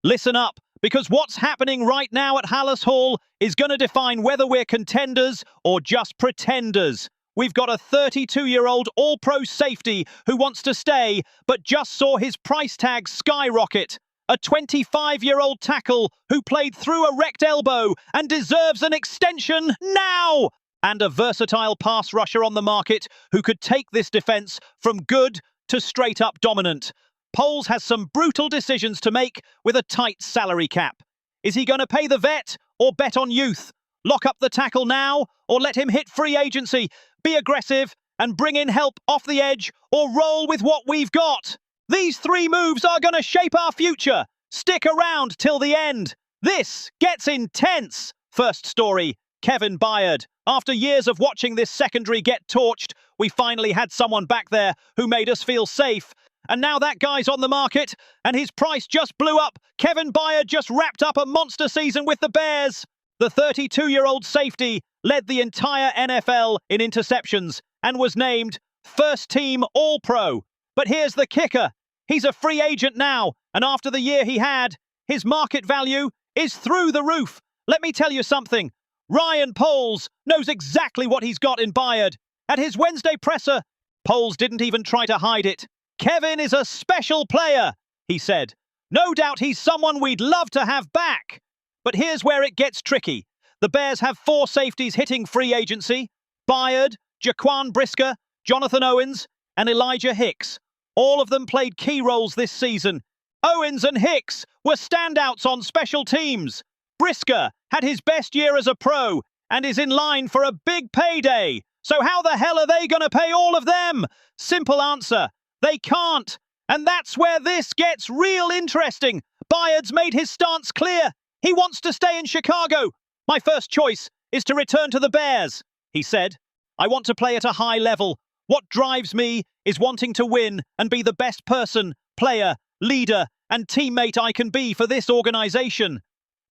Listen up, because what's happening right now at Hallis Hall is going to define whether we're contenders or just pretenders. We've got a 32-year-old all-pro safety who wants to stay, but just saw his price tag skyrocket. A 25-year-old tackle who played through a wrecked elbow and deserves an extension now! And a versatile pass rusher on the market who could take this defense from good to straight-up dominant. Poles has some brutal decisions to make with a tight salary cap. Is he going to pay the vet or bet on youth? Lock up the tackle now or let him hit free agency? Be aggressive and bring in help off the edge or roll with what we've got? These three moves are going to shape our future. Stick around till the end. This gets intense. First story, Kevin Byard. After years of watching this secondary get torched, we finally had someone back there who made us feel safe. And now that guy's on the market, and his price just blew up. Kevin Byard just wrapped up a monster season with the Bears. The 32-year-old safety led the entire NFL in interceptions and was named first-team All-Pro. But here's the kicker. He's a free agent now, and after the year he had, his market value is through the roof. Let me tell you something. Ryan Poles knows exactly what he's got in Byard. At his Wednesday presser, Poles didn't even try to hide it. Kevin is a special player, he said. No doubt he's someone we'd love to have back. But here's where it gets tricky. The Bears have 4 safeties hitting free agency: Byard, Jaquan Brisker, Jonathan Owens, and Elijah Hicks. All of them played key roles this season. Owens and Hicks were standouts on special teams. Brisker had his best year as a pro and is in line for a big payday. So how the hell are they going to pay all of them? Simple answer. They can't. And that's where this gets real interesting. Byard's made his stance clear. He wants to stay in Chicago. My first choice is to return to the Bears, he said. I want to play at a high level. What drives me is wanting to win and be the best person, player, leader, and teammate I can be for this organization.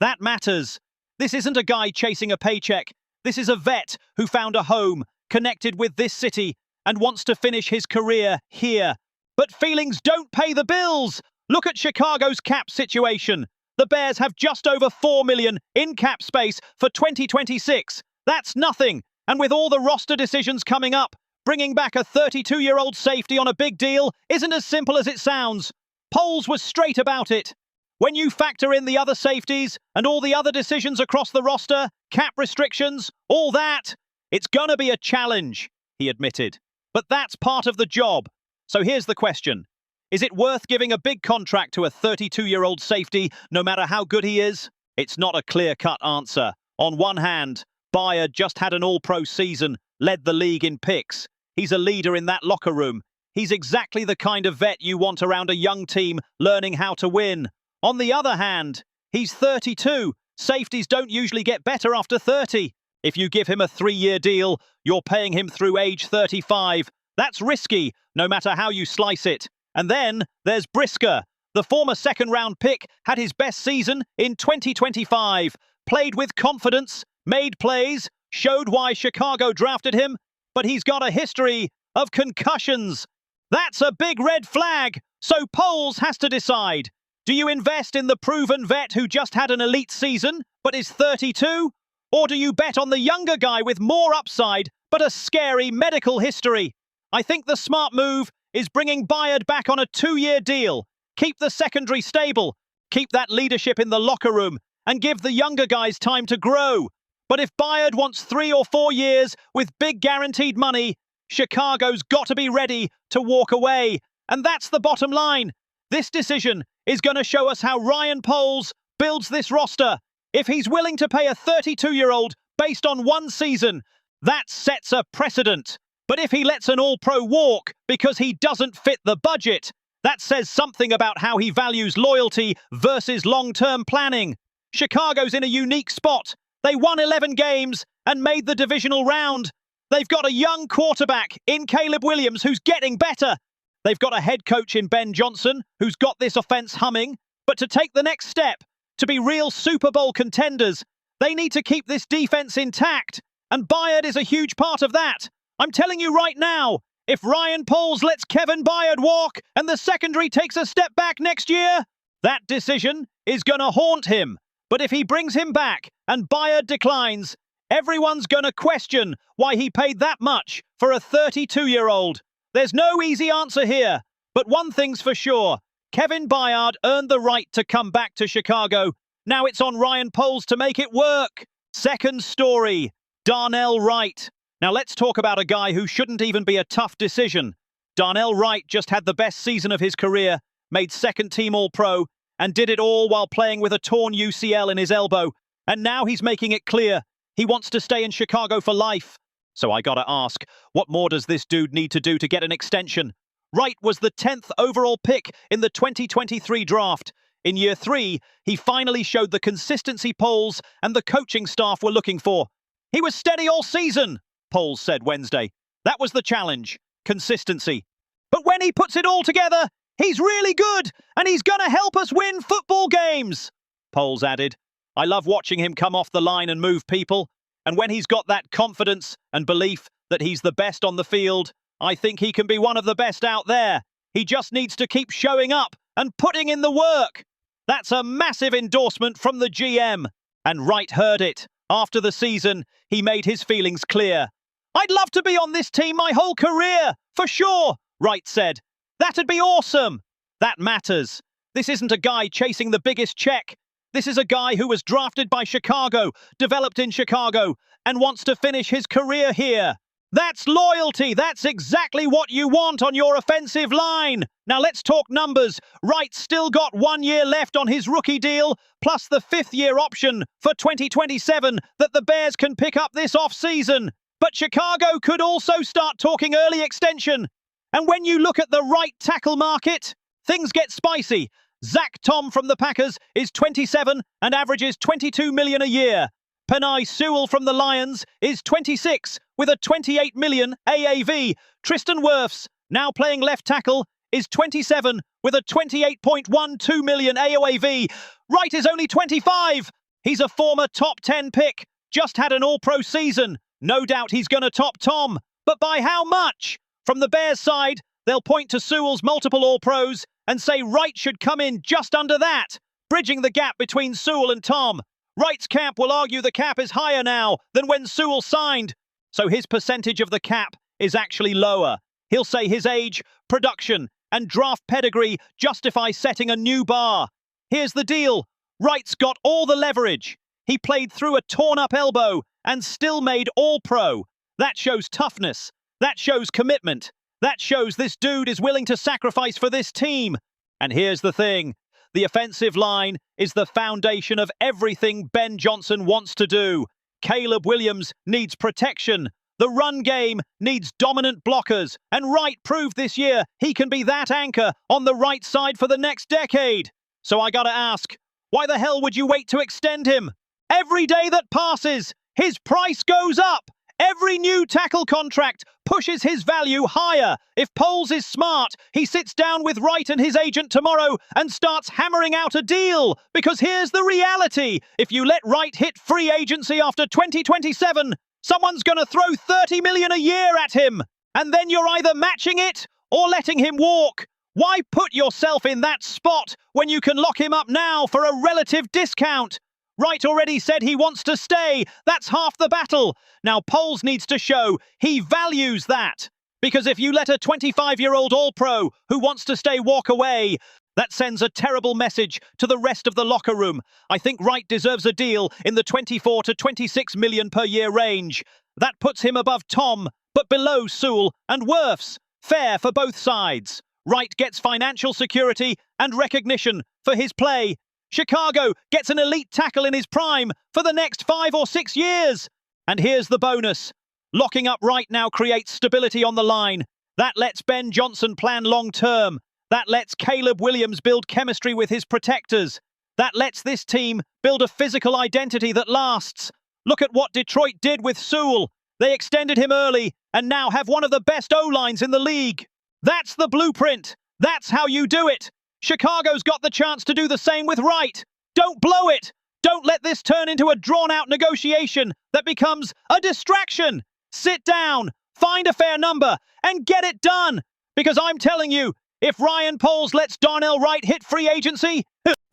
That matters. This isn't a guy chasing a paycheck. This is a vet who found a home, connected with this city, and wants to finish his career here. But feelings don't pay the bills. Look at Chicago's cap situation. The Bears have just over $4 million in cap space for 2026. That's nothing. And with all the roster decisions coming up, bringing back a 32-year-old safety on a big deal isn't as simple as it sounds. Poles was straight about it. When you factor in the other safeties and all the other decisions across the roster, cap restrictions, all that, it's gonna be a challenge, he admitted. But that's part of the job. So here's the question. Is it worth giving a big contract to a 32-year-old safety, no matter how good he is? It's not a clear-cut answer. On one hand, Byard just had an all-pro season, led the league in picks. He's a leader in that locker room. He's exactly the kind of vet you want around a young team learning how to win. On the other hand, he's 32. Safeties don't usually get better after 30. If you give him a 3-year deal, you're paying him through age 35. That's risky, no matter how you slice it. And then there's Brisker. The former second-round pick had his best season in 2025. Played with confidence, made plays, showed why Chicago drafted him, but he's got a history of concussions. That's a big red flag, so Poles has to decide. Do you invest in the proven vet who just had an elite season, but is 32? Or do you bet on the younger guy with more upside, but a scary medical history? I think the smart move is bringing Byard back on a 2-year deal. Keep the secondary stable, keep that leadership in the locker room, and give the younger guys time to grow. But if Byard wants 3 or 4 years with big guaranteed money, Chicago's got to be ready to walk away. And that's the bottom line. This decision is going to show us how Ryan Poles builds this roster. If he's willing to pay a 32-year-old based on 1 season, that sets a precedent. But if he lets an all-pro walk because he doesn't fit the budget, that says something about how he values loyalty versus long-term planning. Chicago's in a unique spot. They won 11 games and made the divisional round. They've got a young quarterback in Caleb Williams who's getting better. They've got a head coach in Ben Johnson who's got this offense humming. But to take the next step, to be real Super Bowl contenders, they need to keep this defense intact. And Byard is a huge part of that. I'm telling you right now, if Ryan Poles lets Kevin Byard walk and the secondary takes a step back next year, that decision is going to haunt him. But if he brings him back and Byard declines, everyone's going to question why he paid that much for a 32-year-old. There's no easy answer here, but one thing's for sure. Kevin Byard earned the right to come back to Chicago. Now it's on Ryan Poles to make it work. Second story, Darnell Wright. Now let's talk about a guy who shouldn't even be a tough decision. Darnell Wright just had the best season of his career, made second-team All-Pro, and did it all while playing with a torn UCL in his elbow. And now he's making it clear he wants to stay in Chicago for life. So I gotta ask, what more does this dude need to do to get an extension? Wright was the 10th overall pick in the 2023 draft. In year 3, he finally showed the consistency Poles and the coaching staff were looking for. He was steady all season, Poles said Wednesday. That was the challenge, consistency. But when he puts it all together, he's really good, and he's gonna help us win football games, Poles added. I love watching him come off the line and move people. And when he's got that confidence and belief that he's the best on the field, I think he can be one of the best out there. He just needs to keep showing up and putting in the work. That's a massive endorsement from the GM. And Wright heard it. After the season, he made his feelings clear. I'd love to be on this team my whole career, for sure, Wright said. That'd be awesome. That matters. This isn't a guy chasing the biggest check. This is a guy who was drafted by Chicago, developed in Chicago, and wants to finish his career here. That's loyalty. That's exactly what you want on your offensive line. Now let's talk numbers. Wright's still got 1 year left on his rookie deal, plus the 5th-year option for 2027 that the Bears can pick up this offseason. But Chicago could also start talking early extension. And when you look at the right tackle market, things get spicy. Zach Tom from the Packers is 27 and averages $22 million a year. Penei Sewell from the Lions is 26 with a $28 million AAV. Tristan Wirfs, now playing left tackle, is 27 with a $28.12 million AOAV. Wright is only 25. He's a former top 10 pick. Just had an All-Pro season. No doubt he's going to top Tom. But by how much? From the Bears side, they'll point to Sewell's multiple All-Pros and say Wright should come in just under that, bridging the gap between Sewell and Tom. Wright's camp will argue the cap is higher now than when Sewell signed, so his percentage of the cap is actually lower. He'll say his age, production, and draft pedigree justify setting a new bar. Here's the deal. Wright's got all the leverage. He played through a torn-up elbow and still made All-Pro. That shows toughness. That shows commitment. That shows this dude is willing to sacrifice for this team. And here's the thing. The offensive line is the foundation of everything Ben Johnson wants to do. Caleb Williams needs protection. The run game needs dominant blockers. And Wright proved this year he can be that anchor on the right side for the next decade. So I gotta ask, why the hell would you wait to extend him? Every day that passes, his price goes up. Every new tackle contract pushes his value higher. If Poles is smart, he sits down with Wright and his agent tomorrow and starts hammering out a deal. Because here's the reality. If you let Wright hit free agency after 2027, someone's going to throw $30 million a year at him. And then you're either matching it or letting him walk. Why put yourself in that spot when you can lock him up now for a relative discount? Wright already said he wants to stay. That's half the battle. Now Poles needs to show he values that. Because if you let a 25-year-old All-Pro who wants to stay walk away, that sends a terrible message to the rest of the locker room. I think Wright deserves a deal in the 24 to 26 million per year range. That puts him above Tom, but below Sewell and Wirfs. Fair for both sides. Wright gets financial security and recognition for his play. Chicago gets an elite tackle in his prime for the next 5 or 6 years. And here's the bonus. Locking up Wright now creates stability on the line. That lets Ben Johnson plan long-term. That lets Caleb Williams build chemistry with his protectors. That lets this team build a physical identity that lasts. Look at what Detroit did with Sewell. They extended him early and now have one of the best O-lines in the league. That's the blueprint. That's how you do it. Chicago's got the chance to do the same with Wright. Don't blow it. Don't let this turn into a drawn-out negotiation that becomes a distraction. Sit down, find a fair number, and get it done. Because I'm telling you, if Ryan Poles lets Darnell Wright hit free agency,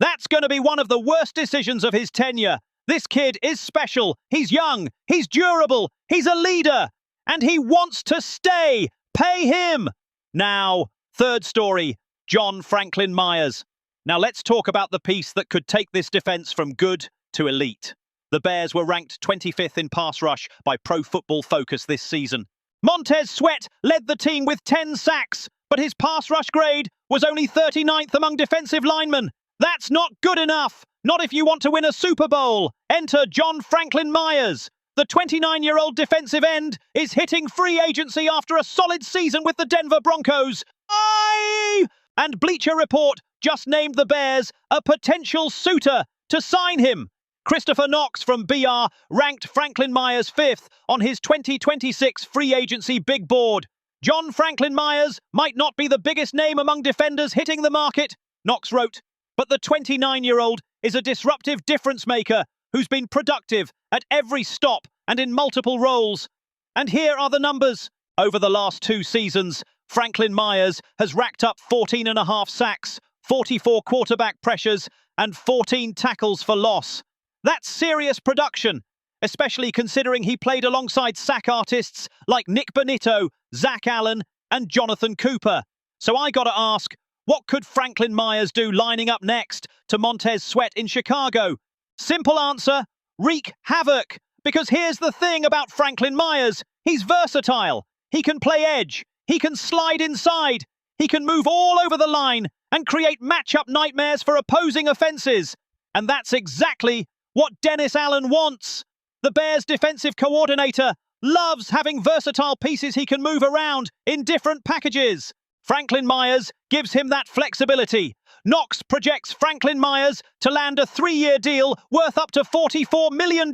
That's going to be one of the worst decisions of his tenure. This kid is special. He's young. He's durable. He's a leader. And he wants to stay. Pay him. Now, third story, John Franklin Myers. Now let's talk about the piece that could take this defense from good to elite. The Bears were ranked 25th in pass rush by Pro Football Focus this season. Montez Sweat led the team with 10 sacks, but his pass rush grade was only 39th among defensive linemen. That's not good enough. Not if you want to win a Super Bowl. Enter John Franklin Myers. The 29-year-old defensive end is hitting free agency after a solid season with the Denver Broncos. And Bleacher Report just named the Bears a potential suitor to sign him. Christopher Knox from Byard ranked Franklin Myers 5th on his 2026 free agency big board. John Franklin Myers might not be the biggest name among defenders hitting the market, Knox wrote, but the 29-year-old is a disruptive difference maker who's been productive at every stop and in multiple roles. And here are the numbers. Over the last 2 seasons, Franklin Myers has racked up 14.5 sacks, 44 quarterback pressures, and 14 tackles for loss. That's serious production, especially considering he played alongside sack artists like Nick Bonito, Zach Allen, and Jonathan Cooper. So I gotta ask, what could Franklin Myers do lining up next to Montez Sweat in Chicago? Simple answer, wreak havoc. Because here's the thing about Franklin Myers. He's versatile. He can play edge. He can slide inside. He can move all over the line and create matchup nightmares for opposing offenses. And that's exactly what Dennis Allen wants. The Bears' defensive coordinator loves having versatile pieces he can move around in different packages. Franklin Myers gives him that flexibility. Knox projects Franklin Myers to land a 3-year deal worth up to $44 million.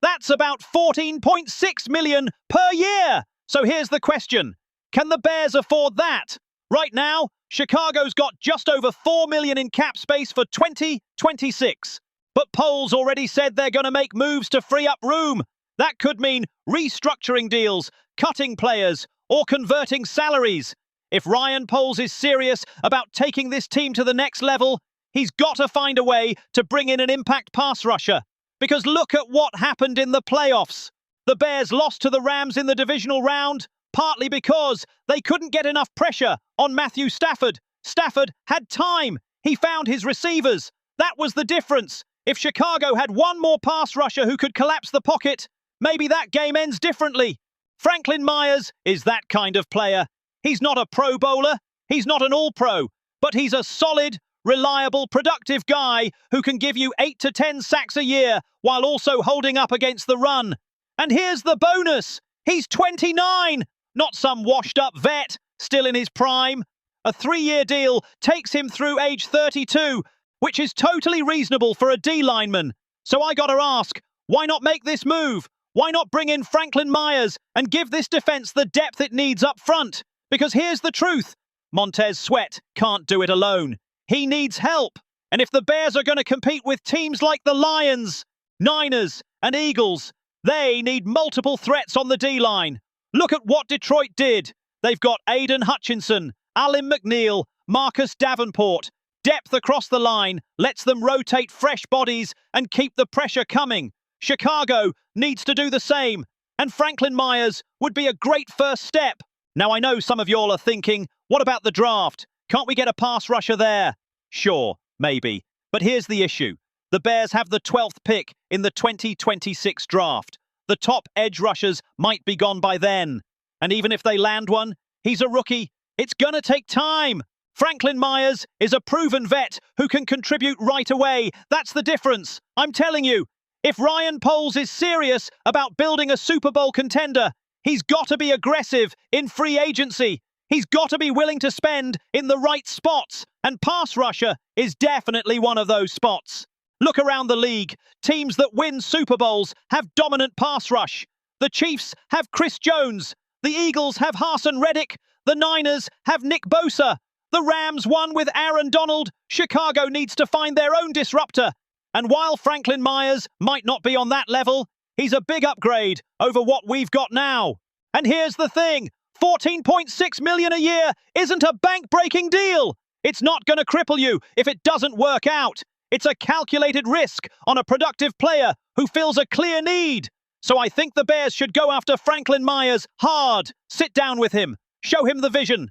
That's about $14.6 million per year. So here's the question. Can the Bears afford that? Right now, Chicago's got just over $4 million in cap space for 2026. But polls already said they're going to make moves to free up room. That could mean restructuring deals, cutting players, or converting salaries. If Ryan Poles is serious about taking this team to the next level, he's got to find a way to bring in an impact pass rusher. Because look at what happened in the playoffs. The Bears lost to the Rams in the divisional round, partly because they couldn't get enough pressure on Matthew Stafford. Stafford had time. He found his receivers. That was the difference. If Chicago had one more pass rusher who could collapse the pocket, maybe that game ends differently. Franklin Myers is that kind of player. He's not a Pro Bowler. He's not an All-Pro. But he's a solid, reliable, productive guy who can give you 8 to 10 sacks a year while also holding up against the run. And here's the bonus. He's 29, not some washed-up vet still in his prime. A 3-year deal takes him through age 32, which is totally reasonable for a D lineman. So I gotta ask, why not make this move? Why not bring in Franklin Myers and give this defense the depth it needs up front? Because here's the truth. Montez Sweat can't do it alone. He needs help. And if the Bears are going to compete with teams like the Lions, Niners, and Eagles, they need multiple threats on the D-line. Look at what Detroit did. They've got Aiden Hutchinson, Alim McNeil, Marcus Davenport. Depth across the line lets them rotate fresh bodies and keep the pressure coming. Chicago needs to do the same. And Franklin Myers would be a great first step. Now, I know some of y'all are thinking, what about the draft? Can't we get a pass rusher there? Sure, maybe. But here's the issue. The Bears have the 12th pick in the 2026 draft. The top edge rushers might be gone by then. And even if they land one, he's a rookie. It's gonna take time. Franklin Myers is a proven vet who can contribute right away. That's the difference. I'm telling you, if Ryan Poles is serious about building a Super Bowl contender, he's got to be aggressive in free agency. He's got to be willing to spend in the right spots, and pass rusher is definitely one of those spots. Look around the league. Teams that win Super Bowls have dominant pass rush. The Chiefs have Chris Jones. The Eagles have Haason Reddick. The Niners have Nick Bosa. The Rams won with Aaron Donald. Chicago needs to find their own disruptor. And while Franklin Myers might not be on that level, he's a big upgrade over what we've got now. And here's the thing. $14.6 million a year isn't a bank-breaking deal. It's not going to cripple you if it doesn't work out. It's a calculated risk on a productive player who fills a clear need. So I think the Bears should go after Franklin Myers hard. Sit down with him. Show him the vision.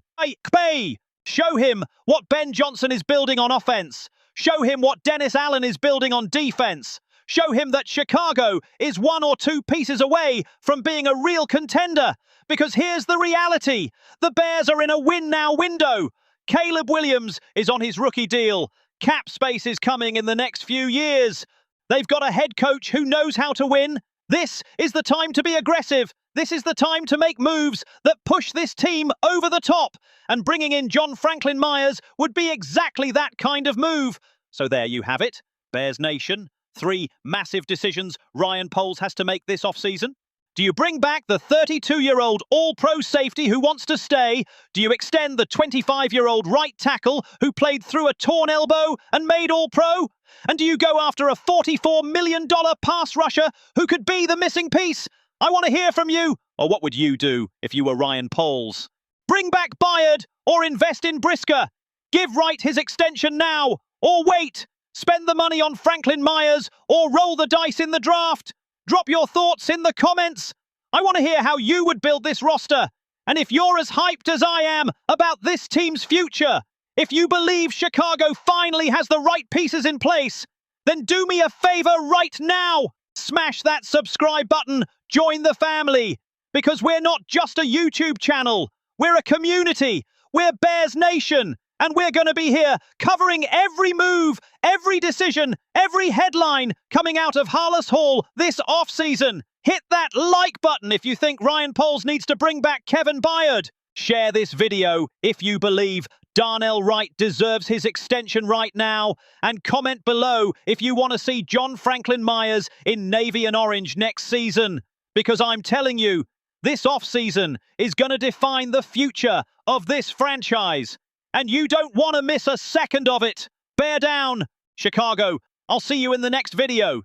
Bay. Show him what Ben Johnson is building on offense. Show him what Dennis Allen is building on defense. Show him that Chicago is 1 or 2 pieces away from being a real contender. Because here's the reality. The Bears are in a win-now window. Caleb Williams is on his rookie deal. Cap space is coming in the next few years. They've got a head coach who knows how to win. This is the time to be aggressive. This is the time to make moves that push this team over the top. And bringing in John Franklin Myers would be exactly that kind of move. So there you have it. Bears Nation. 3 massive decisions Ryan Poles has to make this offseason. Do you bring back the 32-year-old all-pro safety who wants to stay? Do you extend the 25-year-old right tackle who played through a torn elbow and made all-pro? And do you go after a $44 million pass rusher who could be the missing piece? I want to hear from you. Or what would you do if you were Ryan Poles? Bring back Byard or invest in Brisker. Give Wright his extension now or wait. Spend the money on Franklin Myers or roll the dice in the draft. Drop your thoughts in the comments. I want to hear how you would build this roster. And if you're as hyped as I am about this team's future, if you believe Chicago finally has the right pieces in place, then do me a favor right now. Smash that subscribe button. Join the family. Because we're not just a YouTube channel. We're a community. We're Bears Nation. And we're going to be here covering every move, every decision, every headline coming out of Halas Hall this offseason. Hit that like button if you think Ryan Poles needs to bring back Kevin Byard. Share this video if you believe Darnell Wright deserves his extension right now. And comment below if you want to see John Franklin Myers in navy and orange next season. Because I'm telling you, this offseason is going to define the future of this franchise. And you don't want to miss a second of it. Bear down, Chicago. I'll see you in the next video.